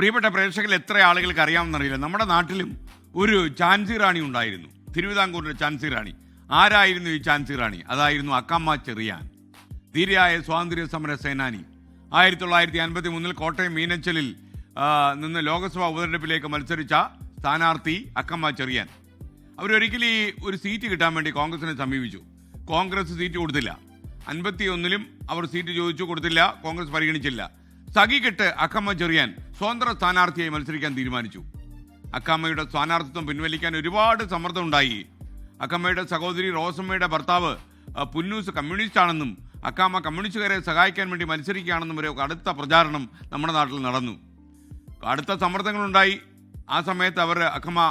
പ്രിയപ്പെട്ട പ്രേക്ഷകരിൽ എത്ര ആളുകൾക്ക് അറിയാമെന്നറിയില്ല, നമ്മുടെ നാട്ടിലും ഒരു ഝാൻസി റാണി ഉണ്ടായിരുന്നു. തിരുവിതാംകൂറിലെ ഝാൻസി റാണി. ആരായിരുന്നു ഈ ഝാൻസി റാണി? അതായിരുന്നു അക്കമ്മ ചെറിയാൻ, ധീരയായ സ്വാതന്ത്ര്യ സമര സേനാനി. 1953 കോട്ടയം മീനച്ചലിൽ നിന്ന് ലോക്സഭാ ഉപതെരഞ്ഞെടുപ്പിലേക്ക് മത്സരിച്ച സ്ഥാനാർത്ഥി അക്കമ്മ ചെറിയാൻ. അവരൊരിക്കലും ഈ ഒരു സീറ്റ് കിട്ടാൻ വേണ്ടി കോൺഗ്രസിനെ സമീപിച്ചു. കോൺഗ്രസ് സീറ്റ് കൊടുത്തില്ല. 51 അവർ സീറ്റ് ചോദിച്ചു, കൊടുത്തില്ല. കോൺഗ്രസ് പരിഗണിച്ചില്ല. സഖികെട്ട് അക്കമ്മ ചെറിയാൻ സ്വതന്ത്ര സ്ഥാനാർത്ഥിയായി മത്സരിക്കാൻ തീരുമാനിച്ചു. അക്കമ്മയുടെ സ്ഥാനാർത്ഥിത്വം പിൻവലിക്കാൻ ഒരുപാട് സമ്മർദ്ദം ഉണ്ടായി. അക്കമ്മയുടെ സഹോദരി റോസമ്മയുടെ ഭർത്താവ് പുന്നൂസ് കമ്മ്യൂണിസ്റ്റ് ആണെന്നും അക്കമ്മ കമ്മ്യൂണിസ്റ്റുകാരെ സഹായിക്കാൻ വേണ്ടി മത്സരിക്കുകയാണെന്നും വരെ അടുത്ത പ്രചാരണം നമ്മുടെ നാട്ടിൽ നടന്നു. അടുത്ത സമ്മർദ്ദങ്ങളുണ്ടായി. ആ സമയത്ത് അക്കമ്മ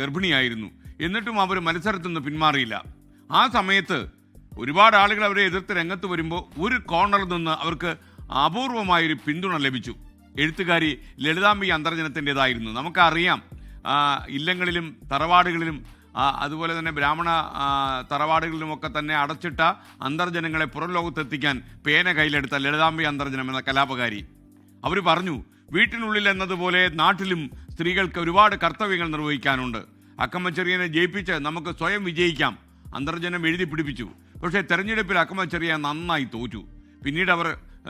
ഗർഭിണിയായിരുന്നു. എന്നിട്ടും അവർ മത്സരത്തിൽ നിന്ന് പിന്മാറിയില്ല. ആ സമയത്ത് ഒരുപാട് ആളുകൾ അവരെ എതിർത്ത് രംഗത്ത് വരുമ്പോൾ ഒരു കോർണറിൽ നിന്ന് അവർക്ക് അപൂർവമായൊരു പിന്തുണ ലഭിച്ചു. എഴുത്തുകാരി ലളിതാംബിക അന്തർജനത്തിൻ്റെതായിരുന്നു. നമുക്കറിയാം, ഇല്ലങ്ങളിലും തറവാടുകളിലും അതുപോലെ തന്നെ ബ്രാഹ്മണ തറവാടുകളിലുമൊക്കെ തന്നെ അടച്ചിട്ട അന്തർജനങ്ങളെ പുറം ലോകത്തെത്തിക്കാൻ പേന കയ്യിലെടുത്ത ലളിതാംബിക അന്തർജനം എന്ന കലാപകാരി. അവർ പറഞ്ഞു, വീട്ടിനുള്ളിൽ എന്നതുപോലെ നാട്ടിലും സ്ത്രീകൾക്ക് ഒരുപാട് കർത്തവ്യങ്ങൾ നിർവഹിക്കാനുണ്ട്. അക്കമ്മ ചെറിയനെ ജയിപ്പിച്ച് നമുക്ക് സ്വയം വിജയിക്കാം. അന്തർജനം എഴുതി പിടിപ്പിച്ചു. പക്ഷേ തെരഞ്ഞെടുപ്പിൽ അക്കമ്മ ചെറിയാൻ നന്നായി തോറ്റു. പിന്നീട് അവർ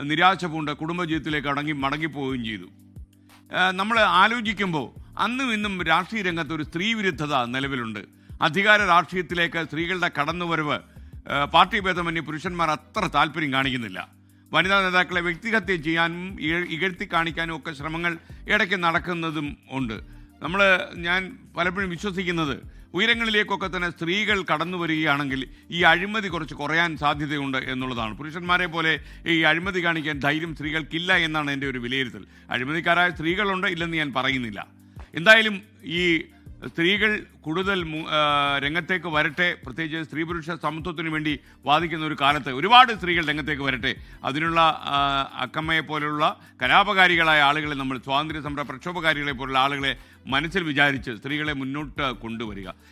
നിരാശ പൂണ്ട് കുടുംബജീവിതത്തിലേക്ക് മടങ്ങിപ്പോവുകയും ചെയ്തു. നമ്മൾ ആലോചിക്കുമ്പോൾ അന്നും ഇന്നും രാഷ്ട്രീയ രംഗത്ത് ഒരു സ്ത്രീ വിരുദ്ധത നിലവിലുണ്ട്. അധികാര രാഷ്ട്രീയത്തിലേക്ക് സ്ത്രീകളുടെ കടന്നുവരവ് പാർട്ടി ഭേദമന്യേ പുരുഷന്മാർ അത്ര താല്പര്യം കാണിക്കുന്നില്ല. വനിതാ നേതാക്കളെ വ്യക്തിഹത്യ ചെയ്യാനും ഇകഴ്ത്തി കാണിക്കാനും ഒക്കെ ശ്രമങ്ങൾ ഇടയ്ക്ക് നടക്കുന്നതും ഉണ്ട്. ഞാൻ പലപ്പോഴും വിശ്വസിക്കുന്നത്, ഉയരങ്ങളിലേക്കൊക്കെ തന്നെ സ്ത്രീകൾ കടന്നു വരികയാണെങ്കിൽ ഈ അഴിമതി കുറയാൻ സാധ്യതയുണ്ട് എന്നുള്ളതാണ്. പുരുഷന്മാരെ പോലെ ഈ അഴിമതി കാണിക്കാൻ ധൈര്യം സ്ത്രീകൾക്കില്ല എന്നാണ് എൻ്റെ ഒരു വിലയിരുത്തൽ. അഴിമതിക്കാരായ സ്ത്രീകളുണ്ട്, ഇല്ലെന്ന് ഞാൻ പറയുന്നില്ല. എന്തായാലും ഈ സ്ത്രീകൾ കൂടുതൽ രംഗത്തേക്ക് വരട്ടെ. പ്രത്യേകിച്ച് സ്ത്രീ പുരുഷ സമത്വത്തിന് വേണ്ടി വാദിക്കുന്ന ഒരു കാലത്ത് ഒരുപാട് സ്ത്രീകൾ രംഗത്തേക്ക് വരട്ടെ. അതിനുള്ള അക്കമ്മയെ പോലുള്ള കലാപകാരികളായ ആളുകളെ, നമ്മൾ സ്വാതന്ത്ര്യ സമര പ്രക്ഷോഭകാരികളെ പോലുള്ള ആളുകളെ മനസ്സിൽ വിചാരിച്ച് സ്ത്രീകളെ മുന്നോട്ട് കൊണ്ടുവരിക.